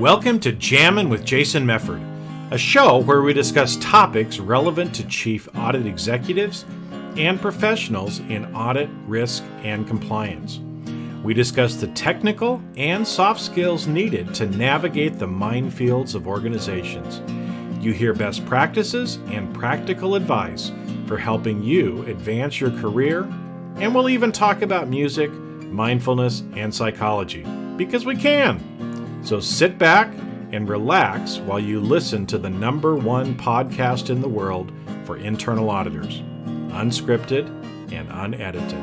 Welcome to Jammin' with Jason Mefford, a show where we discuss topics relevant to chief audit executives and professionals in audit, risk, and compliance. We discuss the technical and soft skills needed to navigate the minefields of organizations. You hear best practices and practical advice for helping you advance your career, and we'll even talk about music, mindfulness, and psychology, because we can. So sit back and relax while you listen to the #1 podcast in the world for internal auditors, unscripted and unedited.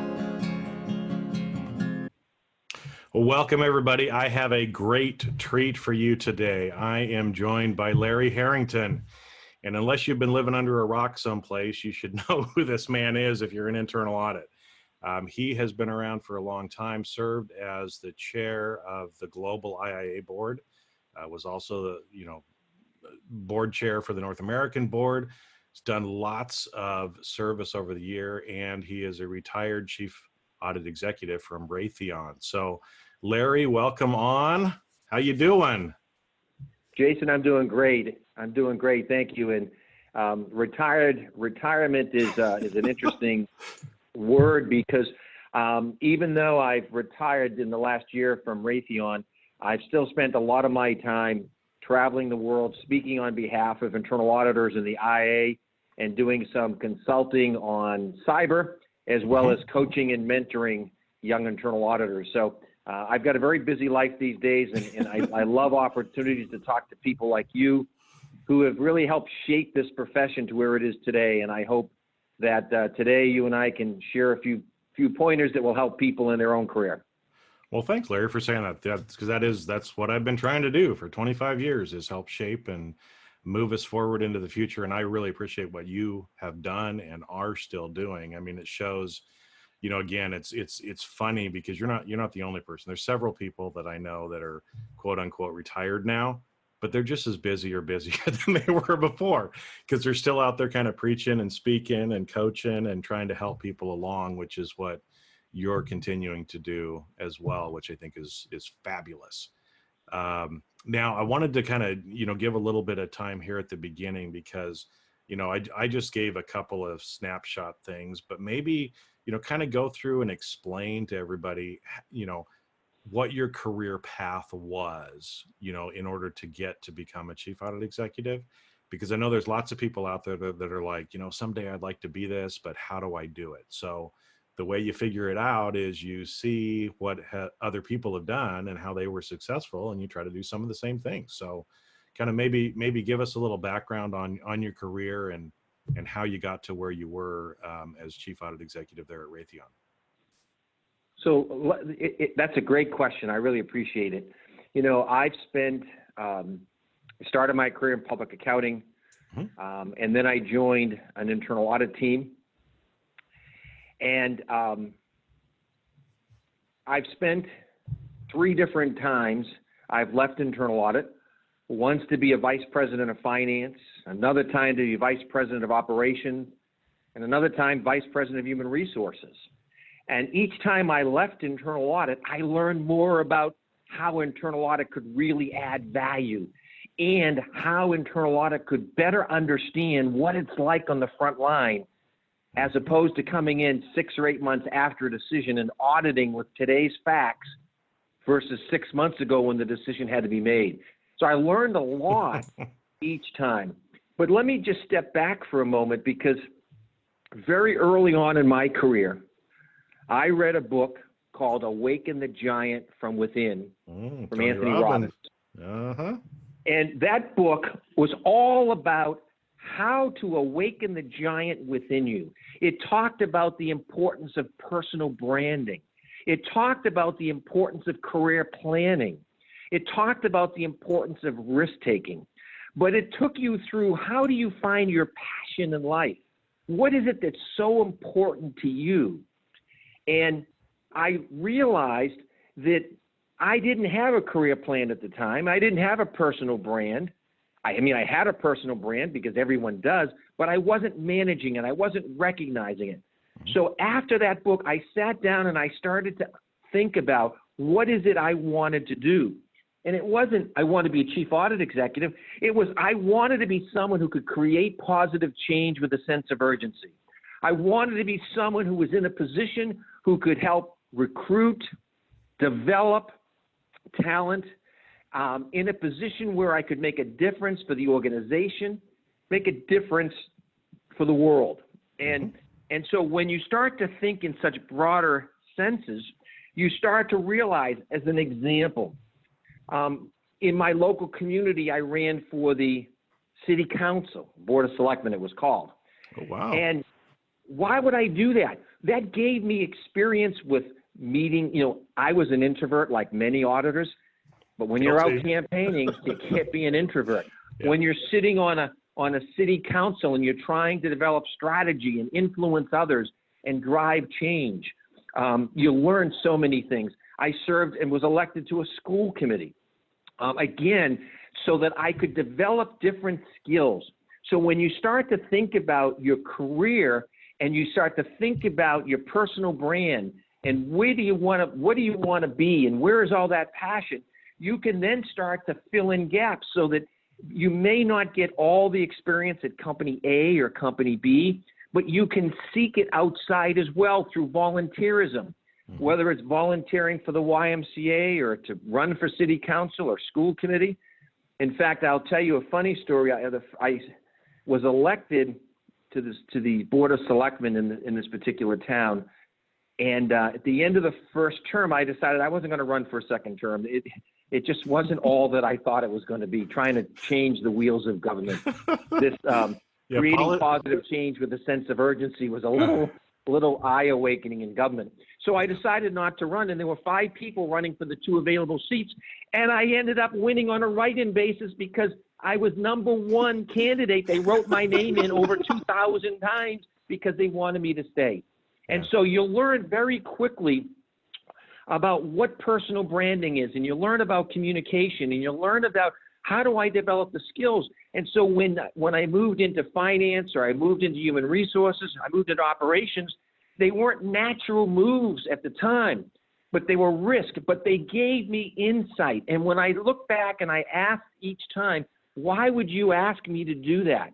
Well, welcome everybody. I have a great treat for you today. I am joined by Larry Harrington. And unless you've been living under a rock someplace, you should know who this man is if you're in internal audit. He has been around for a long time, served as the chair of the global IIA board, was also the board chair for the North American board. He's done lots of service over the year, and he is a retired chief audit executive from Raytheon. So, Larry, welcome on. How you doing? Jason, I'm doing great. Thank you. And retirement is an interesting word because even though I've retired in the last year from Raytheon, I've still spent a lot of my time traveling the world, speaking on behalf of internal auditors in the IA and doing some consulting on cyber, as well as coaching and mentoring young internal auditors. So I've got a very busy life these days, and I love opportunities to talk to people like you who have really helped shape this profession to where it is today. And I hope that today you and I can share a few pointers that will help people in their own career. Well, thanks, Larry, for saying that. Because that's what I've been trying to do for 25 years is help shape and move us forward into the future. And I really appreciate what you have done and are still doing. I mean, it shows, again, it's funny because you're not the only person. There's several people that I know that are quote unquote retired now, but they're just as busy or busier than they were before because they're still out there kind of preaching and speaking and coaching and trying to help people along, which is what you're continuing to do as well, which I think is fabulous. Now, I wanted to kind of, give a little bit of time here at the beginning because, I just gave a couple of snapshot things, but maybe, kind of go through and explain to everybody, what your career path was, in order to get to become a chief audit executive, because I know there's lots of people out there that are like, someday I'd like to be this, but how do I do it? So the way you figure it out is you see what other people have done and how they were successful, and you try to do some of the same things. So kind of maybe give us a little background on your career and how you got to where you were as chief audit executive there at Raytheon. So that's a great question. I really appreciate it. I've spent, started my career in public accounting, and then I joined an internal audit team. And I've spent 3 different times, I've left internal audit, once to be a vice president of finance, another time to be vice president of operations, and another time vice president of human resources. And each time I left internal audit, I learned more about how internal audit could really add value and how internal audit could better understand what it's like on the front line, as opposed to coming in 6 or 8 months after a decision and auditing with today's facts versus 6 months ago when the decision had to be made. So I learned a lot each time. But let me just step back for a moment, because very early on in my career, I read a book called Awaken the Giant from Within from Anthony Robbins. And that book was all about how to awaken the giant within you. It talked about the importance of personal branding. It talked about the importance of career planning. It talked about the importance of risk-taking. But it took you through, how do you find your passion in life? What is it that's so important to you? And I realized that I didn't have a career plan at the time. I didn't have a personal brand. I had a personal brand because everyone does, but I wasn't managing it. I wasn't recognizing it. So after that book, I sat down and I started to think about what is it I wanted to do. And it wasn't, I want to be a chief audit executive. It was, I wanted to be someone who could create positive change with a sense of urgency. I wanted to be someone who was in a position who could help recruit, develop talent, in a position where I could make a difference for the organization, make a difference for the world. And so when you start to think in such broader senses, you start to realize, as an example, in my local community, I ran for the city council, Board of Selectmen it was called. Oh, wow. And why would I do that? That gave me experience with meeting, I was an introvert like many auditors, but when you're out campaigning, you can't be an introvert. Yeah. When you're sitting on a city council and you're trying to develop strategy and influence others and drive change, you learn so many things. I served and was elected to a school committee, again, so that I could develop different skills. So when you start to think about your career and you start to think about your personal brand and what do you want to be and where is all that passion, you can then start to fill in gaps so that you may not get all the experience at company A or company B, but you can seek it outside as well through volunteerism, whether it's volunteering for the YMCA or to run for city council or school committee. In fact, I'll tell you a funny story. I was elected to the Board of Selectmen in this particular town. And at the end of the first term, I decided I wasn't going to run for a second term. It just wasn't all that I thought it was going to be, trying to change the wheels of government. This creating positive change with a sense of urgency was a little eye-awakening in government. So I decided not to run, and there were 5 people running for the 2 available seats, and I ended up winning on a write-in basis because I was #1 candidate. They wrote my name in over 2,000 times because they wanted me to stay. And so you'll learn very quickly about what personal branding is, and you learn about communication, and you learn about how do I develop the skills. And so when I moved into finance or I moved into human resources, I moved into operations, they weren't natural moves at the time, but they were risk, but they gave me insight. And when I look back and I asked each time, why would you ask me to do that?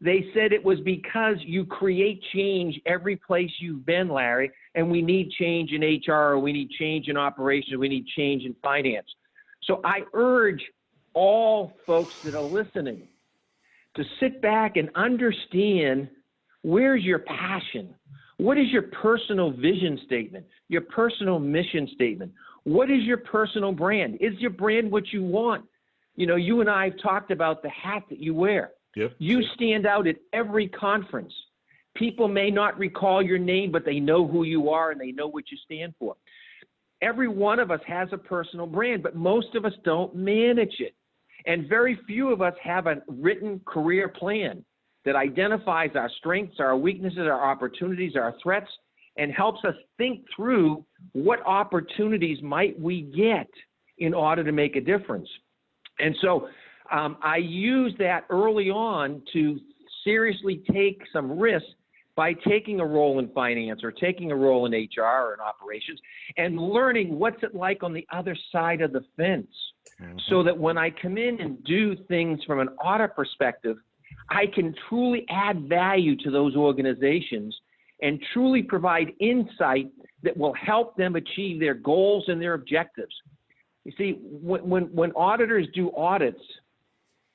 They said it was because you create change every place you've been, Larry, and we need change in HR, or we need change in operations, we need change in finance. So I urge all folks that are listening to sit back and understand, where's your passion? What is your personal vision statement, your personal mission statement? What is your personal brand? Is your brand what you want? You and I have talked about the hat that you wear. Yep. You stand out at every conference. People may not recall your name, but they know who you are and they know what you stand for. Every one of us has a personal brand, but most of us don't manage it. And very few of us have a written career plan that identifies our strengths, our weaknesses, our opportunities, our threats, and helps us think through what opportunities might we get in order to make a difference. And so I used that early on to seriously take some risks by taking a role in finance or taking a role in HR or in operations and learning what's it like on the other side of the fence, so that when I come in and do things from an audit perspective, I can truly add value to those organizations and truly provide insight that will help them achieve their goals and their objectives. You see, when auditors do audits,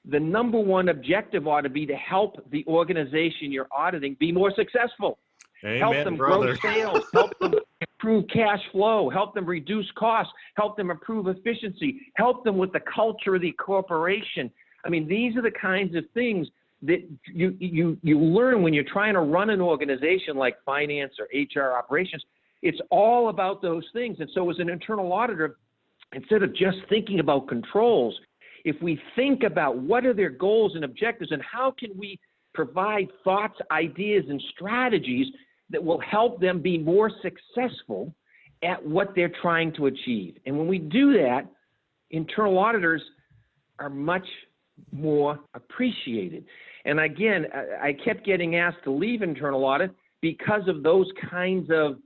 the #1 objective ought to be to help the organization you're auditing be more successful. Amen, help them brother. grow sales, help them improve cash flow, help them reduce costs, help them improve efficiency, help them with the culture of the corporation. I mean, these are the kinds of things that you learn when you're trying to run an organization like finance or HR operations. It's all about those things. And so as an internal auditor, instead of just thinking about controls, if we think about what are their goals and objectives and how can we provide thoughts, ideas, and strategies that will help them be more successful at what they're trying to achieve. And when we do that, internal auditors are much more appreciated. And again, I kept getting asked to leave internal audit because of those kinds of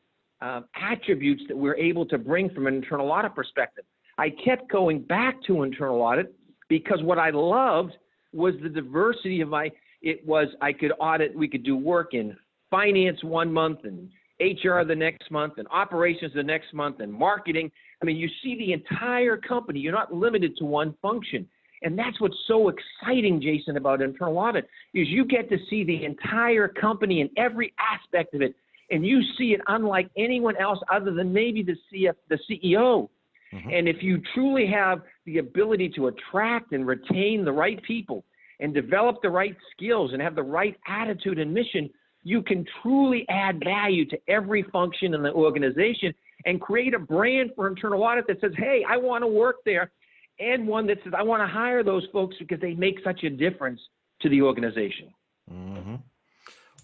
attributes that we're able to bring from an internal audit perspective. I kept going back to internal audit because what I loved was the diversity of I could audit, we could do work in finance one month and HR the next month and operations the next month and marketing. I mean, you see the entire company. You're not limited to one function. And that's what's so exciting, Jason, about internal audit is you get to see the entire company and every aspect of it. And you see it unlike anyone else other than maybe the CEO. Mm-hmm. And if you truly have the ability to attract and retain the right people and develop the right skills and have the right attitude and mission, you can truly add value to every function in the organization and create a brand for internal audit that says, hey, I want to work there, and one that says, I want to hire those folks because they make such a difference to the organization. Mm-hmm.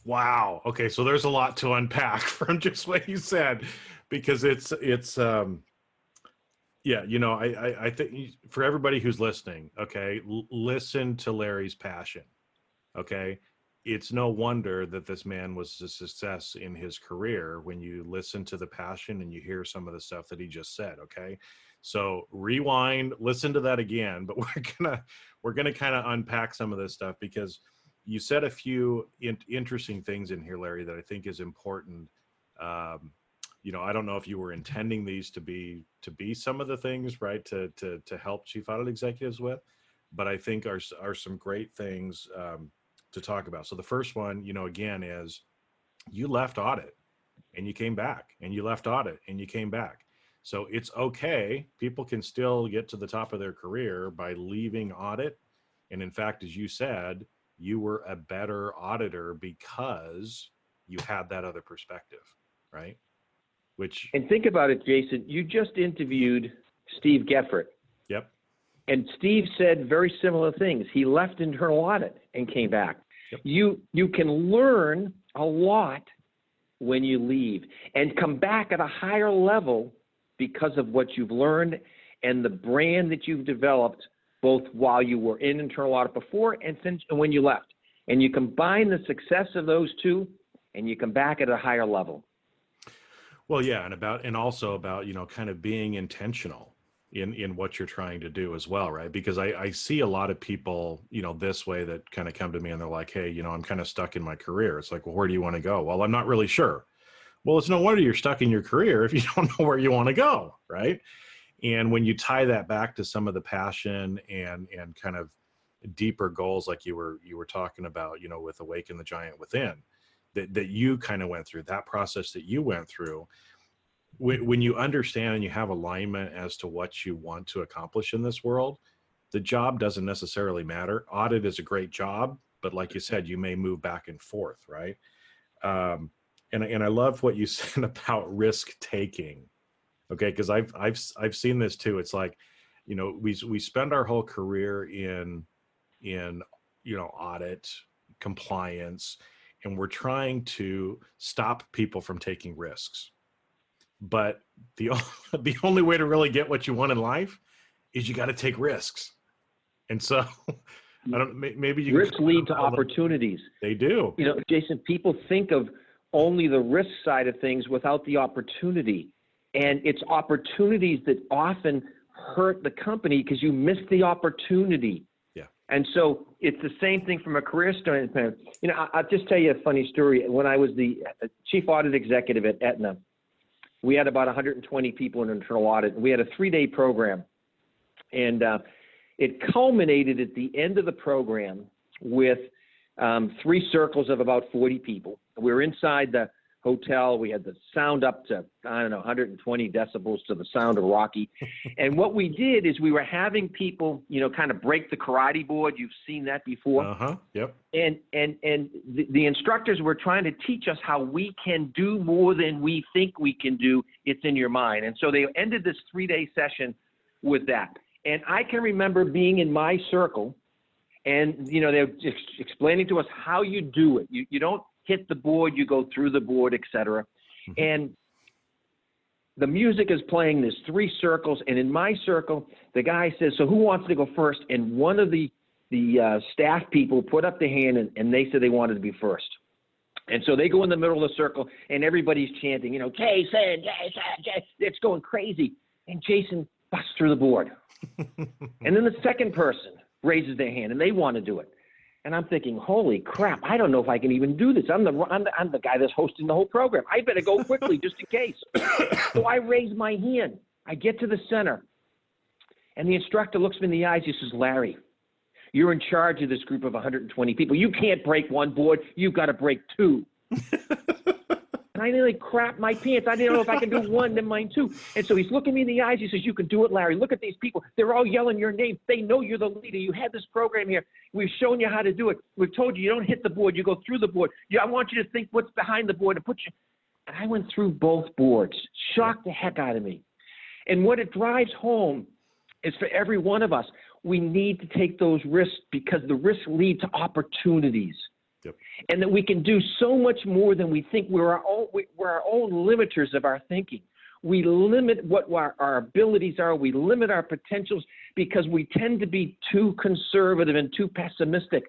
Wow. Okay. So there's a lot to unpack from just what you said, because it's yeah, you know, I think for everybody who's listening, okay, listen to Larry's passion. Okay. It's no wonder that this man was a success in his career when you listen to the passion and you hear some of the stuff that he just said. Okay. So rewind, listen to that again, but we're gonna kind of unpack some of this stuff, because you said a few interesting things in here, Larry, that I think is important. You know, I don't know if you were intending these to be some of the things, right, to help chief audit executives with, but I think are some great things to talk about. So the first one, you know, again, is you left audit and you came back, and you left audit and you came back. So it's okay. People can still get to the top of their career by leaving audit. And in fact, as you said, you were a better auditor because you had that other perspective, right? And think about it, Jason, you just interviewed Steve Geffert. Yep. And Steve said very similar things. He left internal audit and came back. Yep. You can learn a lot when you leave and come back at a higher level because of what you've learned and the brand that you've developed, both while you were in internal audit before and when you left. And you combine the success of those two, and you come back at a higher level. Well, yeah, and also about, you know, kind of being intentional in what you're trying to do as well, right? Because I see a lot of people, you know, this way that kind of come to me and they're like, hey, you know, I'm kind of stuck in my career. It's like, well, where do you want to go? Well, I'm not really sure. Well, it's no wonder you're stuck in your career if you don't know where you want to go, right? And when you tie that back to some of the passion and kind of deeper goals, like you were talking about, you know, with Awaken the Giant Within, that you kind of went through, that process that you went through, when you understand and you have alignment as to what you want to accomplish in this world, the job doesn't necessarily matter. Audit is a great job, but like you said, you may move back and forth, right? And I love what you said about risk taking. Okay, because I've seen this too. It's like, you know, we spend our whole career in you know, audit, compliance, and we're trying to stop people from taking risks. But the only way to really get what you want in life is you got to take risks. And so I don't, maybe you risks lead to opportunities. They do. You know, Jason, people think of only the risk side of things without the opportunity. And it's opportunities that often hurt the company because you miss the opportunity. Yeah. And so it's the same thing from a career standpoint. You know, I'll just tell you a funny story. When I was the Chief Audit Executive at Aetna, we had about 120 people in internal audit. We had a 3-day program. And it culminated at the end of the program with 3 circles of about 40 people. We were inside the hotel. We had the sound up to, I don't know, 120 decibels to the sound of Rocky. And what we did is we were having people, you know, kind of break the karate board. You've seen that before. Uh-huh. Yep. And the instructors were trying to teach us how we can do more than we think we can do. It's in your mind. And so they ended this 3-day session with that. And I can remember being in my circle, and, you know, they're just explaining to us how you do it. You don't hit the board, you go through the board, et cetera. Mm-hmm. And the music is playing, there's 3 circles, and in my circle, the guy says, so who wants to go first? And one of the staff people put up their hand, and they said they wanted to be first. And so they go in the middle of the circle, and everybody's chanting, you know, Jason, Jason, Jason. It's going crazy. And Jason, bust through the board. And then the second person raises their hand and they want to do it. And I'm thinking, holy crap, I don't know if I can even do this. I'm the guy that's hosting the whole program. I better go quickly just in case. So I raise my hand. I get to the center. And the instructor looks me in the eyes. He says, Larry, you're in charge of this group of 120 people. You can't break one board. You've got to break two. And I nearly crapped my pants. I didn't know if I can do one, then mine too. And so he's looking me in the eyes. He says, you can do it, Larry. Look at these people. They're all yelling your name. They know you're the leader. You had this program here. We've shown you how to do it. We've told you don't hit the board. You go through the board. I want you to think what's behind the board and put you. And I went through both boards. Shocked the heck out of me. And what it drives home is for every one of us, we need to take those risks because the risks lead to opportunities. Yep. And that we can do so much more than we think. We're our own limiters of our thinking. We limit what our abilities are. We limit our potentials because we tend to be too conservative and too pessimistic.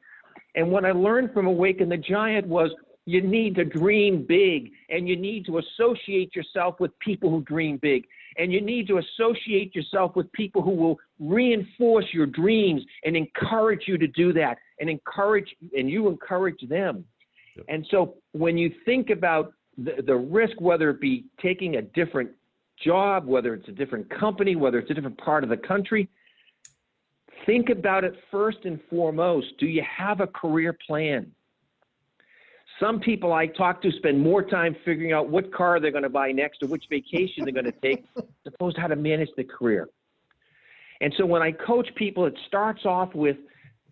And what I learned from Awaken the Giant was you need to dream big, and you need to associate yourself with people who dream big. And you need to associate yourself with people who will reinforce your dreams and encourage you to do that, and you encourage them. Yep. And so when you think about the risk, whether it be taking a different job, whether it's a different company, whether it's a different part of the country, think about it first and foremost. Do you have a career plan? Some people I talk to spend more time figuring out what car they're going to buy next or which vacation they're going to take, as opposed to how to manage the career. And so when I coach people, it starts off with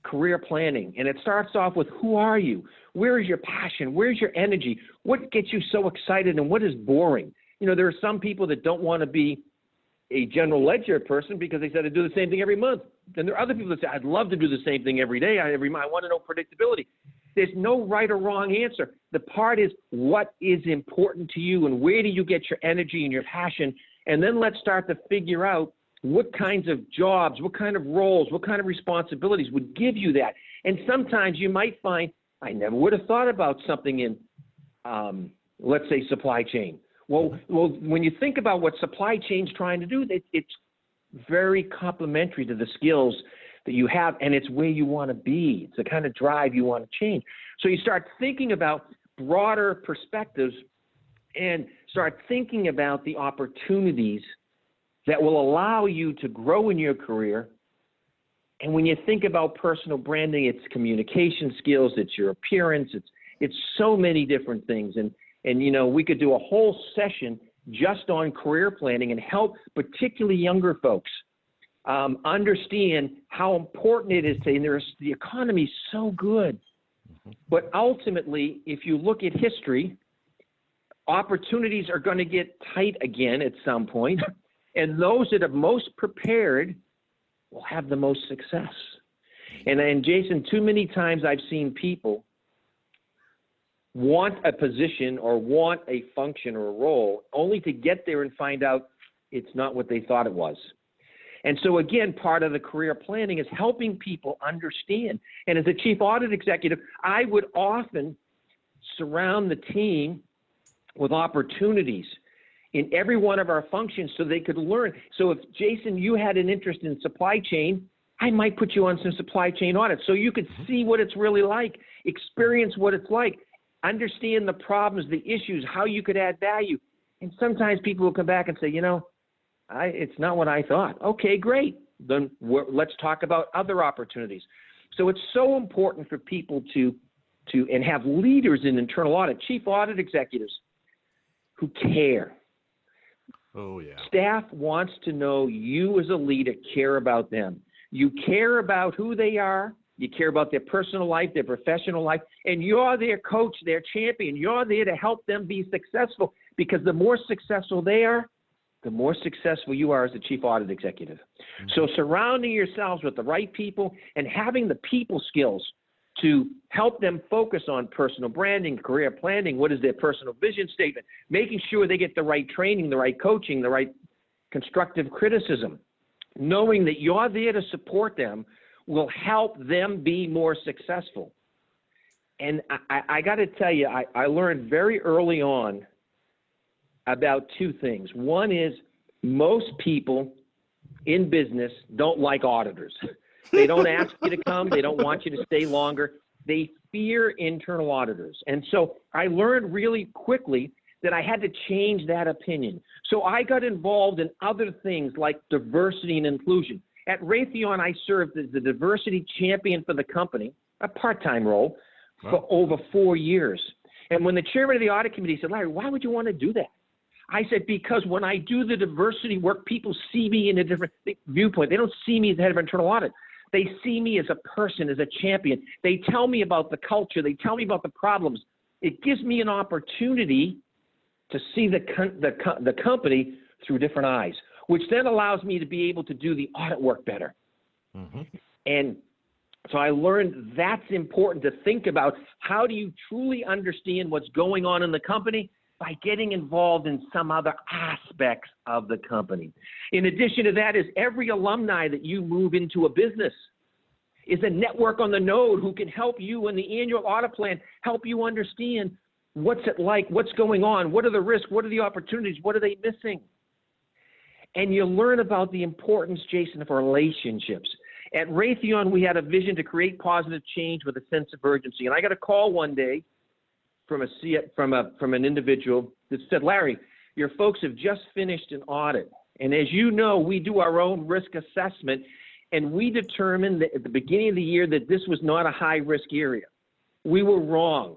career planning, and it starts off with who are you? Where is your passion? Where's your energy? What gets you so excited and what is boring? You know, there are some people that don't want to be a general ledger person because they said to do the same thing every month. Then there are other people that say, I'd love to do the same thing every day, every month. I want to know predictability. There's no right or wrong answer. The part is what is important to you and where do you get your energy and your passion? And then let's start to figure out what kinds of jobs, what kind of roles, what kind of responsibilities would give you that. And sometimes you might find, I never would have thought about something in, let's say, supply chain. Well, when you think about what supply chain's trying to do, it's very complementary to the skills that you have, and it's where you want to be. It's the kind of drive you want to change. So you start thinking about broader perspectives and start thinking about the opportunities that will allow you to grow in your career. And when you think about personal branding, it's communication skills, it's your appearance, it's so many different things. And you know, we could do a whole session just on career planning and help particularly younger folks understand how important it is to, and the economy's so good. But ultimately, if you look at history, opportunities are going to get tight again at some point, and those that are most prepared will have the most success. And Jason, too many times I've seen people want a position or want a function or a role only to get there and find out it's not what they thought it was. And so again, part of the career planning is helping people understand. And as a chief audit executive, I would often surround the team with opportunities in every one of our functions so they could learn. So if, Jason, you had an interest in supply chain, I might put you on some supply chain audits so you could see what it's really like, experience what it's like, understand the problems, the issues, how you could add value. And sometimes people will come back and say, you know, it's not what I thought. Okay, great. Then let's talk about other opportunities. So it's so important for people to and have leaders in internal audit, chief audit executives who care. Oh, yeah. Staff wants to know you as a leader care about them. You care about who they are. You care about their personal life, their professional life, and you're their coach, their champion. You're there to help them be successful, because the more successful they are, the more successful you are as a chief audit executive. Mm-hmm. So surrounding yourselves with the right people and having the people skills to help them focus on personal branding, career planning, what is their personal vision statement, making sure they get the right training, the right coaching, the right constructive criticism, knowing that you're there to support them will help them be more successful. And I got to tell you, I learned very early on about two things. One is most people in business don't like auditors. They don't ask you to come. They don't want you to stay longer. They fear internal auditors. And so I learned really quickly that I had to change that opinion. So I got involved in other things like diversity and inclusion. At Raytheon, I served as the diversity champion for the company, a part-time role, for over 4 years. And when the chairman of the audit committee said, Larry, why would you want to do that? I said, because when I do the diversity work, people see me in a different viewpoint. They don't see me as the head of internal audit. They see me as a person, as a champion. They tell me about the culture. They tell me about the problems. It gives me an opportunity to see the company through different eyes, which then allows me to be able to do the audit work better. Mm-hmm. And so I learned that's important to think about. How do you truly understand what's going on in the company? By getting involved in some other aspects of the company. In addition to that is every alumni that you move into a business is a network on the node who can help you in the annual audit plan, help you understand what's it like, what's going on, what are the risks, what are the opportunities, what are they missing? And you learn about the importance, Jason, of relationships. At Raytheon, we had a vision to create positive change with a sense of urgency. And I got a call one day from an individual that said, Larry, your folks have just finished an audit. And as you know, we do our own risk assessment, and we determined that at the beginning of the year that this was not a high-risk area. We were wrong.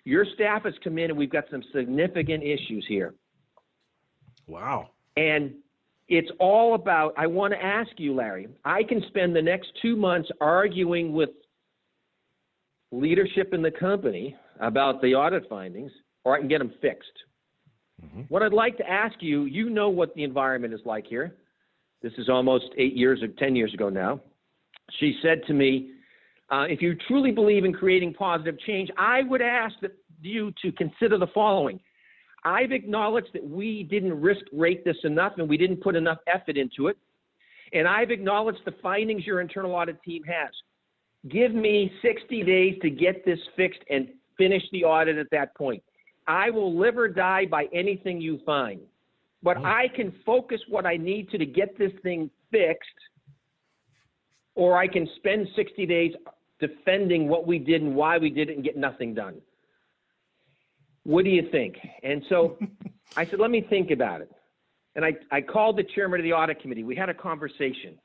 Your staff has come in, and we've got some significant issues here. Wow. And it's all about, I want to ask you, Larry, I can spend the next 2 months arguing with leadership in the company about the audit findings, or I can get them fixed. Mm-hmm. What I'd like to ask you, you know what the environment is like here. This is almost 8 years or 10 years ago now. She said to me, if you truly believe in creating positive change, I would ask you to consider the following. I've acknowledged that we didn't risk rate this enough and we didn't put enough effort into it. And I've acknowledged the findings your internal audit team has. Give me 60 days to get this fixed and finish the audit at that point. I will live or die by anything you find. But I can focus what I need to get this thing fixed, or I can spend 60 days defending what we did and why we did it and get nothing done. What do you think? And so I said, let me think about it. And I called the chairman of the audit committee. We had a conversation.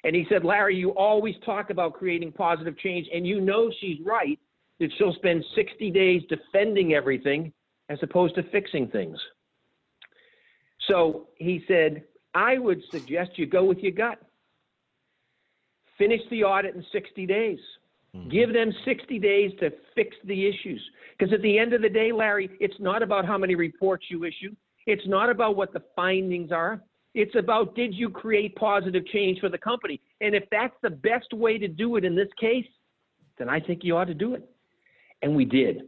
And he said, Larry, you always talk about creating positive change, and you know she's right, that she'll spend 60 days defending everything as opposed to fixing things. So he said, I would suggest you go with your gut. Finish the audit in 60 days. Mm-hmm. Give them 60 days to fix the issues. Because at the end of the day, Larry, it's not about how many reports you issue. It's not about what the findings are. It's about, did you create positive change for the company? And if that's the best way to do it in this case, then I think you ought to do it. And we did.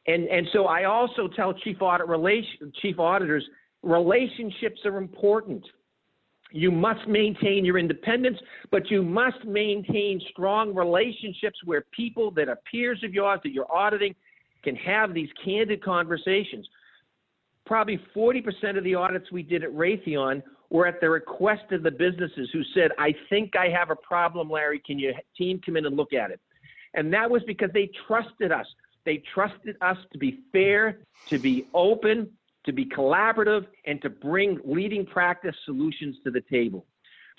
And so I also tell chief auditors, relationships are important. You must maintain your independence, but you must maintain strong relationships where people that are peers of yours that you're auditing can have these candid conversations. Probably 40% of the audits we did at Raytheon were at the request of the businesses who said, I think I have a problem, Larry. Can your team come in and look at it? And that was because they trusted us. They trusted us to be fair, to be open, to be collaborative, and to bring leading practice solutions to the table.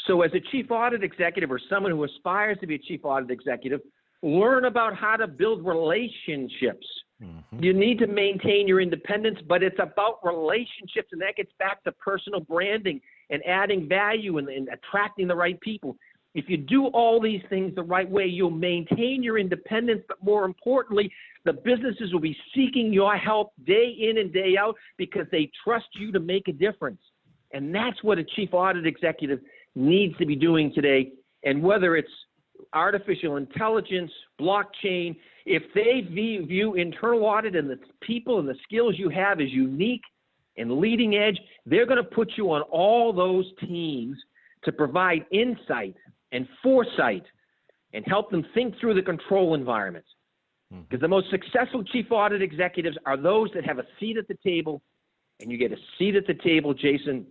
So as a chief audit executive or someone who aspires to be a chief audit executive, learn about how to build relationships. Mm-hmm. You need to maintain your independence, but it's about relationships, and that gets back to personal branding and adding value and attracting the right people. If you do all these things the right way, you'll maintain your independence, but more importantly, the businesses will be seeking your help day in and day out because they trust you to make a difference. And that's what a chief audit executive needs to be doing today. And whether it's artificial intelligence, blockchain, if they view internal audit and the people and the skills you have as unique and leading edge, they're going to put you on all those teams to provide insight and foresight and help them think through the control environment. Because the most successful chief audit executives are those that have a seat at the table, and you get a seat at the table, Jason,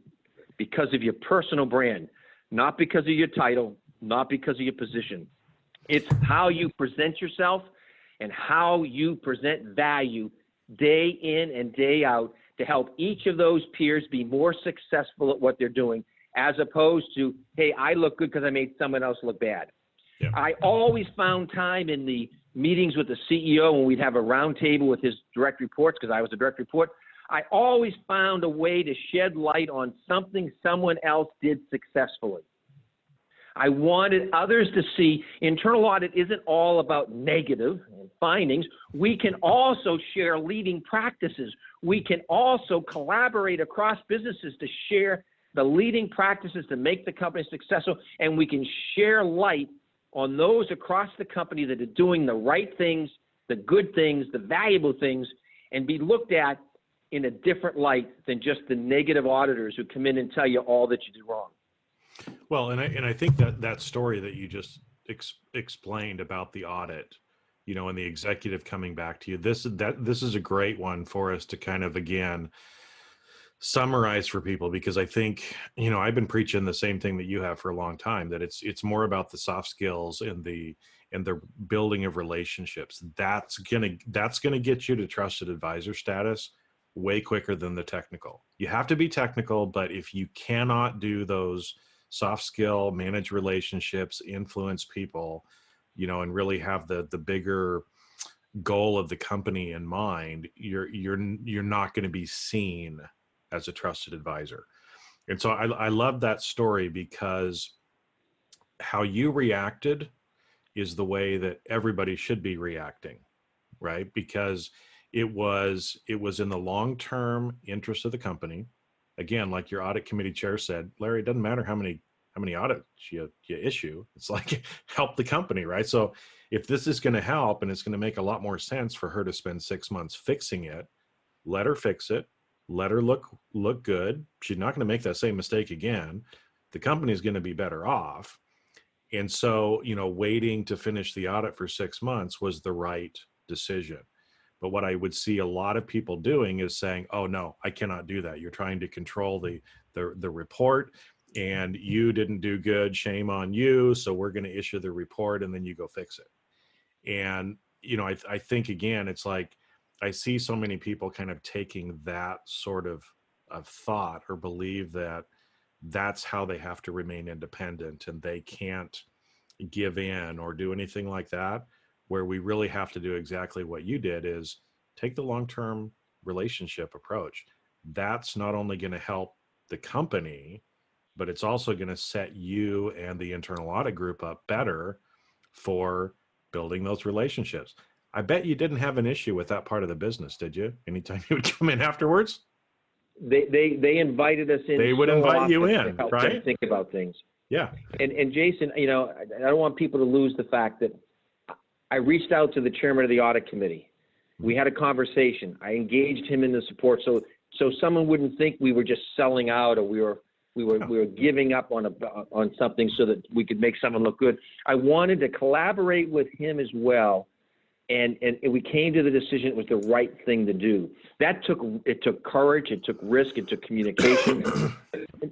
because of your personal brand, not because of your title, not because of your position. It's how you present yourself and how you present value day in and day out to help each of those peers be more successful at what they're doing, as opposed to, hey, I look good because I made someone else look bad. Yeah. I always found time in the meetings with the CEO when we'd have a round table with his direct reports, because I was a direct report. I always found a way to shed light on something someone else did successfully. I wanted others to see internal audit isn't all about negative findings. We can also share leading practices. We can also collaborate across businesses to share the leading practices to make the company successful, and we can share light on those across the company that are doing the right things, the good things, the valuable things, and be looked at in a different light than just the negative auditors who come in and tell you all that you did wrong. Well, and I think that story that you just explained about the audit, you know, and the executive coming back to you, this is a great one for us to kind of, again, summarize for people, because I think, you know, I've been preaching the same thing that you have for a long time, that it's more about the soft skills and the building of relationships. That's gonna get you to trusted advisor status way quicker than the technical. You have to be technical, but if you cannot do those soft skill, manage relationships, influence people, you know, and really have the bigger goal of the company in mind, you're not going to be seen as a trusted advisor. And so I love that story, because how you reacted is the way that everybody should be reacting, right? Because it was in the long-term interest of the company. Again, like your audit committee chair said, Larry, it doesn't matter how many audits you issue. It's like, help the company, right? So if this is going to help, and it's going to make a lot more sense for her to spend 6 months fixing it, let her fix it. Let her look good. She's not going to make that same mistake again. The company is going to be better off. And so, you know, waiting to finish the audit for 6 months was the right decision. But what I would see a lot of people doing is saying, oh no, I cannot do that. You're trying to control the report, and you didn't do good, shame on you. So we're going to issue the report, and then you go fix it. And, you know, I think, again, it's like, I see so many people kind of taking that sort of thought, or believe that that's how they have to remain independent, and they can't give in or do anything like that, where we really have to do exactly what you did, is take the long-term relationship approach. That's not only going to help the company, but it's also going to set you and the internal audit group up better for building those relationships. I bet you didn't have an issue with that part of the business, did you? Anytime you would come in afterwards? They invited us in. They would invite you in, to help right? them think about things. Yeah. And Jason, you know, I don't want people to lose the fact that I reached out to the chairman of the audit committee. We had a conversation. I engaged him in the support, so someone wouldn't think we were just selling out, or we were giving up on something so that we could make someone look good. I wanted to collaborate with him as well, and we came to the decision it was the right thing to do. It took courage, it took risk, it took communication.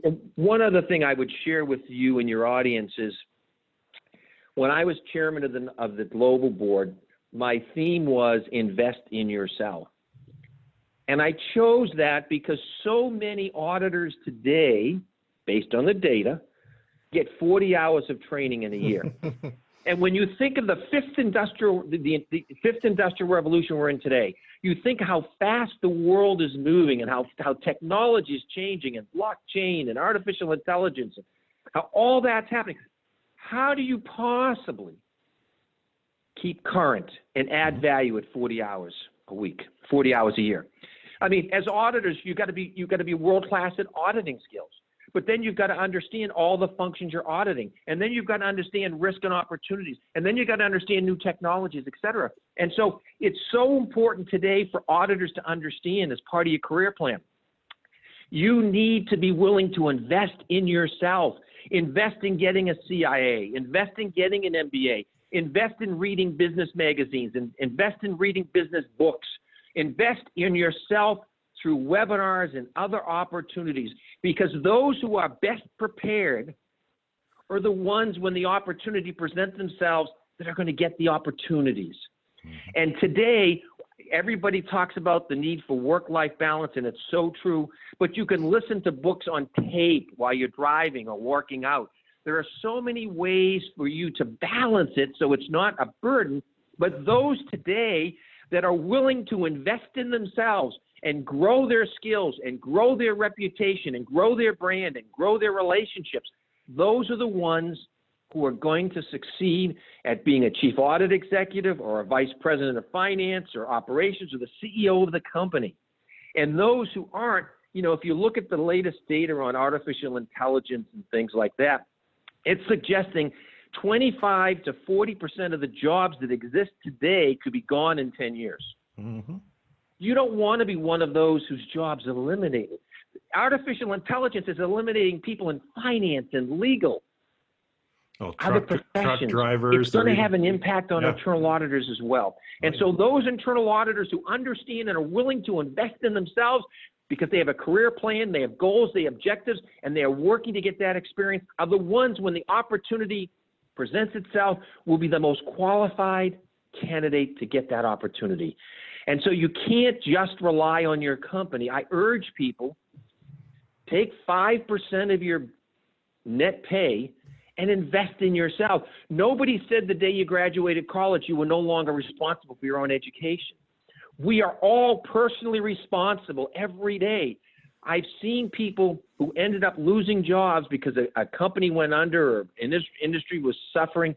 And one other thing I would share with you and your audience is, when I was chairman of the global board, my theme was invest in yourself. And I chose that because so many auditors today, based on the data, get 40 hours of training in a year. And when you think of the fifth industrial revolution we're in today, you think how fast the world is moving, and how technology is changing, and blockchain and artificial intelligence, and how all that's happening. How do you possibly keep current and add value at 40 hours a week, 40 hours a year? I mean, as auditors, you've got to be world-class at auditing skills. But then you've got to understand all the functions you're auditing. And then you've got to understand risk and opportunities. And then you've got to understand new technologies, et cetera. And so it's so important today for auditors to understand, as part of your career plan, you need to be willing to invest in yourself. Invest in getting a CIA. Invest in getting an MBA. Invest in reading business magazines. And invest in reading business books. Invest in yourself through webinars and other opportunities, because those who are best prepared are the ones when the opportunity presents themselves that are going to get the opportunities. Mm-hmm. And today, everybody talks about the need for work-life balance, and it's so true, but you can listen to books on tape while you're driving or working out. There are so many ways for you to balance it so it's not a burden, but those today that are willing to invest in themselves and grow their skills and grow their reputation and grow their brand and grow their relationships, those are the ones who are going to succeed at being a chief audit executive or a vice president of finance or operations or the CEO of the company. And those who aren't, you know, if you look at the latest data on artificial intelligence and things like that, it's suggesting 25 to 40% of the jobs that exist today could be gone in 10 years. Mm-hmm. You don't want to be one of those whose jobs are eliminated. Artificial intelligence is eliminating people in finance and legal. Oh, other truck professions. drivers. It's going to have an impact on internal auditors as well. And so those internal auditors who understand and are willing to invest in themselves because they have a career plan, they have goals, they have objectives, and they are working to get that experience are the ones when the opportunity presents itself will be the most qualified candidate to get that opportunity. And so you can't just rely on your company. I urge people, take 5% of your net pay and invest in yourself. Nobody said the day you graduated college you were no longer responsible for your own education. We are all personally responsible every day. I've seen people who ended up losing jobs because a company went under or industry was suffering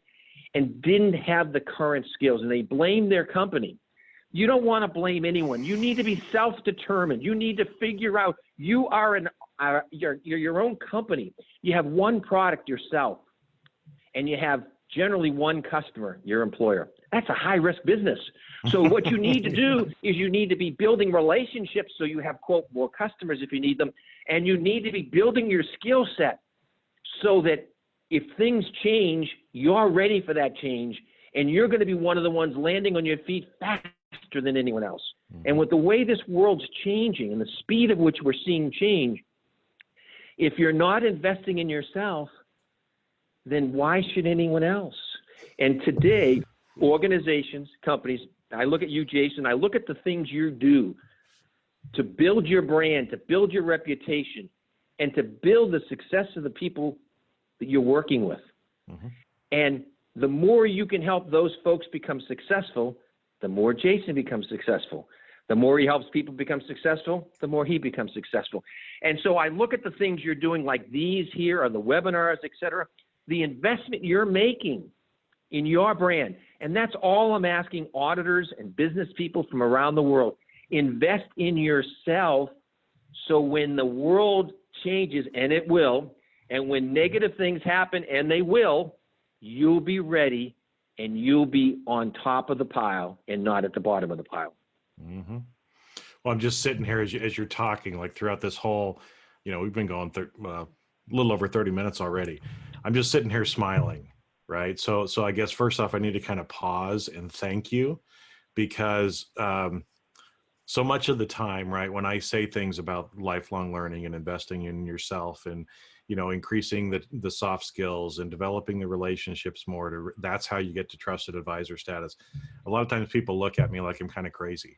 and didn't have the current skills, and they blamed their company. You don't want to blame anyone. You need to be self-determined. You need to figure out you are you're your own company. You have one product yourself, and you have generally one customer, your employer. That's a high-risk business. So what you need to do is you need to be building relationships so you have, quote, more customers if you need them, and you need to be building your skill set so that if things change, you're ready for that change, and you're going to be one of the ones landing on your feet faster than anyone else. Mm-hmm. And with the way this world's changing and the speed of which we're seeing change, if you're not investing in yourself, then why should anyone else? And today, organizations, companies, I look at you, Jason, I look at the things you do to build your brand, to build your reputation, and to build the success of the people that you're working with. Mm-hmm. And the more you can help those folks become successful, the more Jason becomes successful. The more he helps people become successful, the more he becomes successful. And so I look at the things you're doing like these here or the webinars, et cetera, the investment you're making in your brand. And that's all I'm asking auditors and business people from around the world. Invest in yourself so when the world changes, and it will, and when negative things happen, and they will, you'll be ready and you'll be on top of the pile and not at the bottom of the pile. Mm-hmm. Well, I'm just sitting here as you're talking, like throughout this whole, you know, we've been going a little over 30 minutes already. I'm just sitting here smiling, right? So I guess first off, I need to kind of pause and thank you because so much of the time, right, when I say things about lifelong learning and investing in yourself and, you know, increasing the soft skills and developing the relationships more, that's how you get to trusted advisor status. A lot of times people look at me like I'm kind of crazy.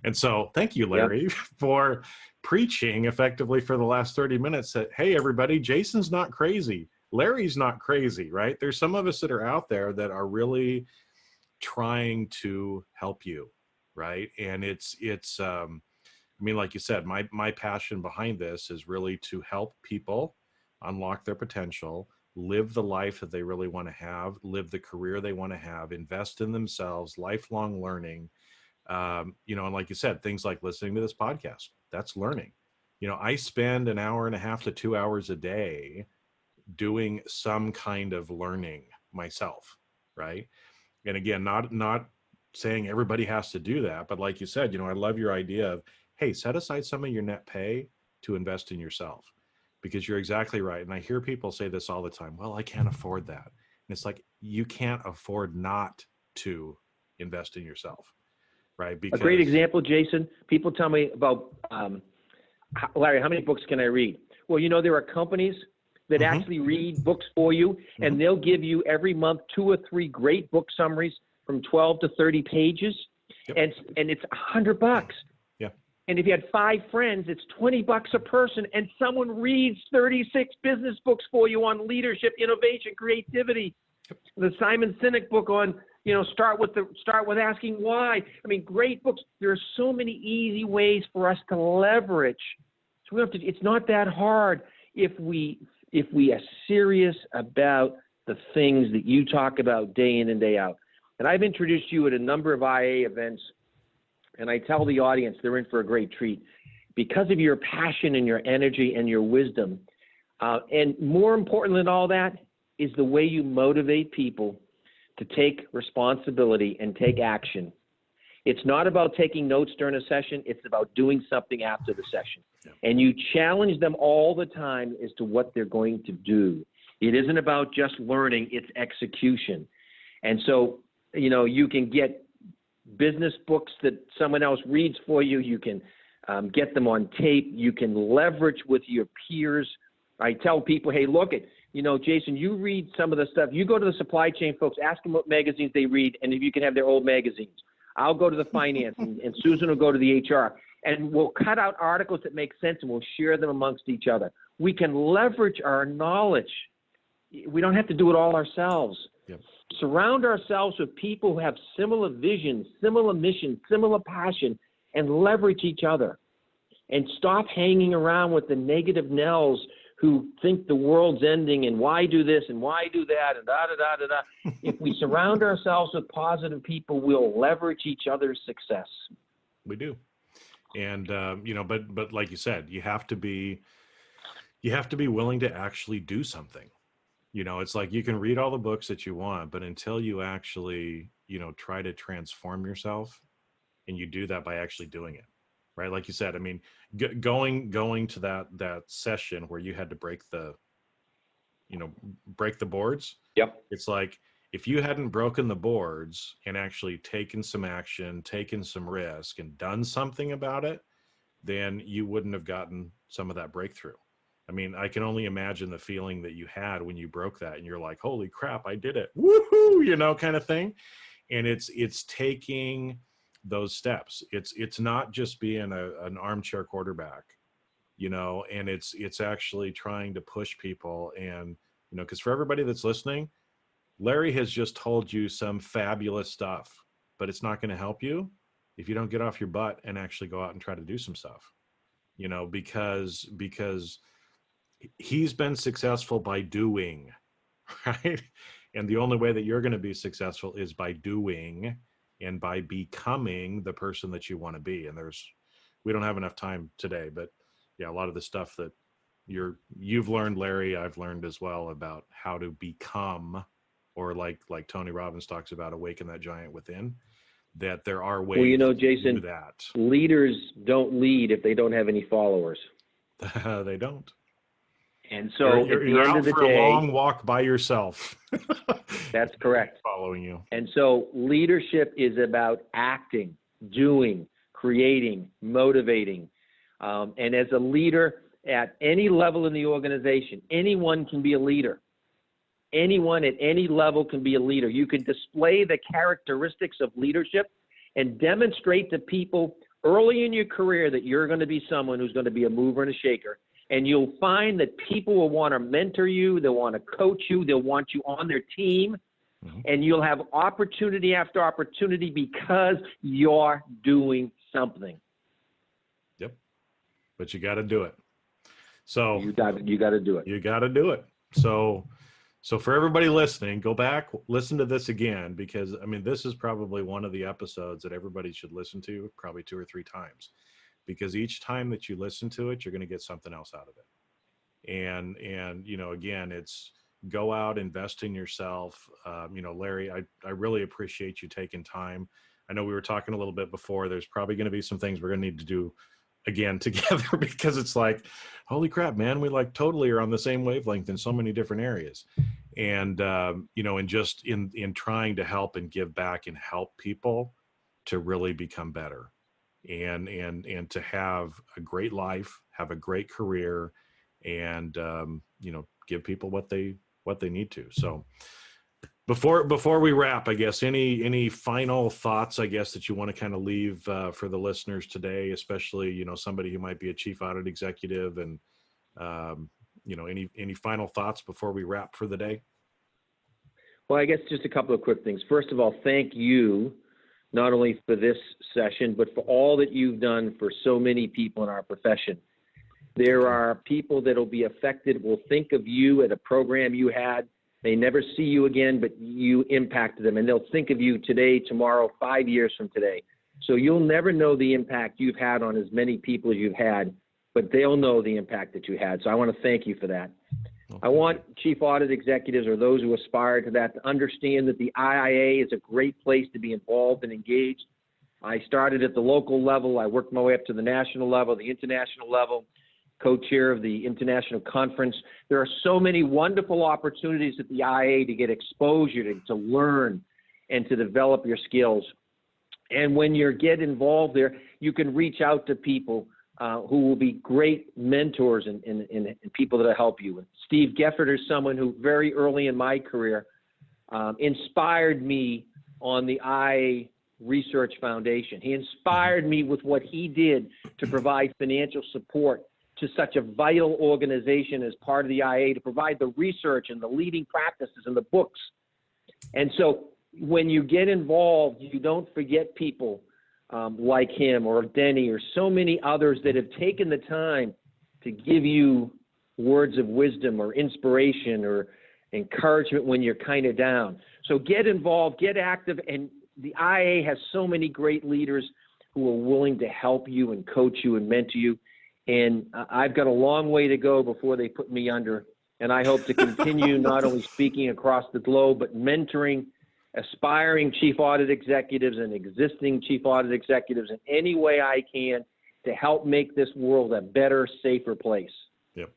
And so thank you, Larry, for preaching effectively for the last 30 minutes that, hey, everybody, Jason's not crazy. Larry's not crazy, right? There's some of us that are out there that are really trying to help you, right? And it's I mean, like you said, my passion behind this is really to help people unlock their potential, live the life that they really want to have, live the career they want to have, invest in themselves, lifelong learning. You know, and like you said, things like listening to this podcast, that's learning. You know, I spend an hour and a half to 2 hours a day doing some kind of learning myself, right? And again, not saying everybody has to do that, but like you said, you know, I love your idea of, hey, set aside some of your net pay to invest in yourself, because you're exactly right. And I hear people say this all the time, well, I can't afford that. And it's like, you can't afford not to invest in yourself. Right. Because... A great example, Jason, people tell me about, Larry, how many books can I read? Well, you know, there are companies that actually read books for you, and they'll give you every month 2 or 3 great book summaries from 12 to 30 pages, and it's $100. Yeah. And if you had 5 friends, it's $20 a person, and someone reads 36 business books for you on leadership, innovation, creativity. The Simon Sinek book on, start with asking why. I mean, great books. There are so many easy ways for us to leverage. So we have to. It's not that hard if we are serious about the things that you talk about day in and day out. And I've introduced you at a number of IA events, and I tell the audience they're in for a great treat because of your passion and your energy and your wisdom. And more important than all that is the way you motivate people to take responsibility and take action. It's not about taking notes during a session. It's about doing something after the session. Yeah. And you challenge them all the time as to what they're going to do. It isn't about just learning, it's execution. And so, you can get business books that someone else reads for you. You can get them on tape. You can leverage with your peers. I tell people, hey, look at, Jason, you read some of the stuff. You go to the supply chain folks, ask them what magazines they read, and if you can have their old magazines. I'll go to the finance, and Susan will go to the HR. And we'll cut out articles that make sense, and we'll share them amongst each other. We can leverage our knowledge. We don't have to do it all ourselves. Yep. Surround ourselves with people who have similar visions, similar missions, similar passion, and leverage each other. And stop hanging around with the negative Nells who think the world's ending and why do this and why do that and da-da-da-da-da. If we surround ourselves with positive people, we'll leverage each other's success. We do. And, but like you said, you have to be willing to actually do something. It's like you can read all the books that you want, but until you actually, try to transform yourself, and you do that by actually doing it, right? Like you said, I mean, going to that session where you had to break the boards. Yep. It's like, if you hadn't broken the boards and actually taken some action, taken some risk, and done something about it, then you wouldn't have gotten some of that breakthrough. I mean, I can only imagine the feeling that you had when you broke that and you're like, holy crap, I did it. Woohoo, kind of thing. And it's taking those steps. It's not just being an armchair quarterback, and it's actually trying to push people. And, because for everybody that's listening, Larry has just told you some fabulous stuff, but it's not going to help you if you don't get off your butt and actually go out and try to do some stuff, because he's been successful by doing, right? And the only way that you're going to be successful is by doing and by becoming the person that you want to be. And we don't have enough time today, but yeah, a lot of the stuff that you've learned, Larry, I've learned as well about how to become, or like Tony Robbins talks about, awaken that giant within, that there are ways Jason, to do that. Leaders don't lead if they don't have any followers. They don't. And so you're out for a long walk by yourself. That's correct. Following you. And so leadership is about acting, doing, creating, motivating. And as a leader at any level in the organization, anyone can be a leader. Anyone at any level can be a leader. You can display the characteristics of leadership and demonstrate to people early in your career that you're going to be someone who's going to be a mover and a shaker. And you'll find that people will want to mentor you. They'll want to coach you. They'll want you on their team. Mm-hmm. And you'll have opportunity after opportunity because you're doing something. Yep. But you got to do it. So you got to do it. You got to do it. So for everybody listening, go back, listen to this again, because I mean, this is probably one of the episodes that everybody should listen to probably 2 or 3 times. Because each time that you listen to it, you're going to get something else out of it. And again, it's go out, invest in yourself. Larry, I really appreciate you taking time. I know we were talking a little bit before. There's probably going to be some things we're going to need to do again together, because it's like, holy crap, man, we like totally are on the same wavelength in so many different areas. And, and just in trying to help and give back and help people to really become better. And to have a great life, have a great career, and give people what they need to. So before we wrap, I guess any final thoughts, I guess, that you want to kind of leave for the listeners today, especially somebody who might be a chief audit executive, and any final thoughts before we wrap for the day? Well, I guess just a couple of quick things. First of all, thank you not only for this session, but for all that you've done for so many people in our profession. There are people that will be affected, will think of you at a program you had. They never see you again, but you impacted them, and they'll think of you today, tomorrow, 5 years from today. So you'll never know the impact you've had on as many people as you've had, but they'll know the impact that you had. So I want to thank you for that. I want chief audit executives, or those who aspire to that, to understand that the IIA is a great place to be involved and engaged. I started at the local level. I worked my way up to the national level, the international level, co-chair of the international conference. There are so many wonderful opportunities at the IIA to get exposure, to learn, and to develop your skills. And when you get involved there, you can reach out to people who will be great mentors and people that will help you. And Steve Gefford is someone who very early in my career inspired me on the IA Research Foundation. He inspired me with what he did to provide financial support to such a vital organization as part of the IA, to provide the research and the leading practices and the books. And so when you get involved, you don't forget people like him or Denny or so many others that have taken the time to give you words of wisdom or inspiration or encouragement when you're kind of down. So get involved, get active, and the IA has so many great leaders who are willing to help you and coach you and mentor you. And I've got a long way to go before they put me under. And I hope to continue not only speaking across the globe, but mentoring aspiring chief audit executives and existing chief audit executives in any way I can to help make this world a better, safer place. Yep.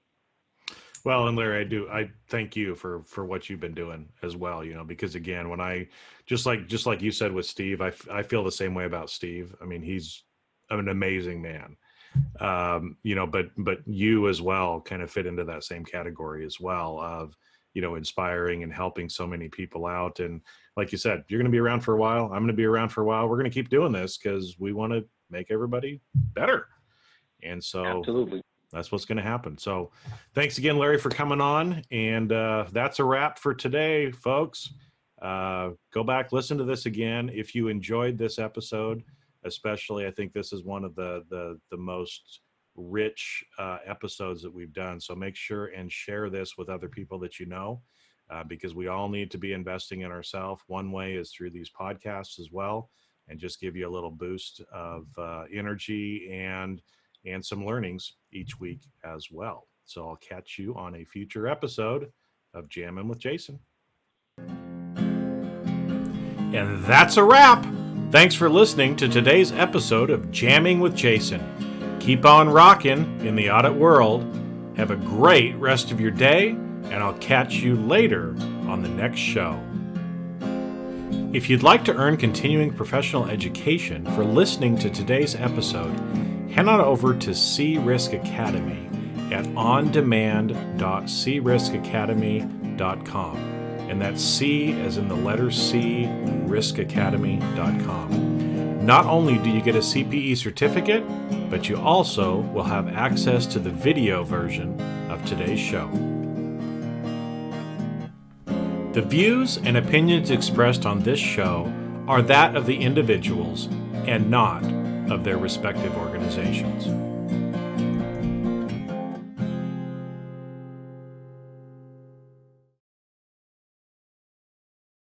Well, and Larry, I thank you for what you've been doing as well, because again, when I, just like you said with Steve, I feel the same way about Steve. I mean, he's an amazing man. But you as well kind of fit into that same category as well of, inspiring and helping so many people out. And like you said, you're going to be around for a while. I'm going to be around for a while. We're going to keep doing this because we want to make everybody better. And so absolutely, that's what's going to happen. So thanks again, Larry, for coming on. And that's a wrap for today, folks. Go back, listen to this again. If you enjoyed this episode, especially, I think this is one of the most rich episodes that we've done. So make sure and share this with other people that because we all need to be investing in ourselves. One way is through these podcasts as well, and just give you a little boost of energy and some learnings each week as well. So I'll catch you on a future episode of Jammin' with Jason. And that's a wrap. Thanks for listening to today's episode of Jamming with Jason. Keep on rocking in the audit world. Have a great rest of your day, and I'll catch you later on the next show. If you'd like to earn continuing professional education for listening to today's episode, head on over to C-Risk Academy at ondemand.criskacademy.com. And that's C as in the letter C, riskacademy.com. Not only do you get a CPE certificate, but you also will have access to the video version of today's show. The views and opinions expressed on this show are that of the individuals and not of their respective organizations.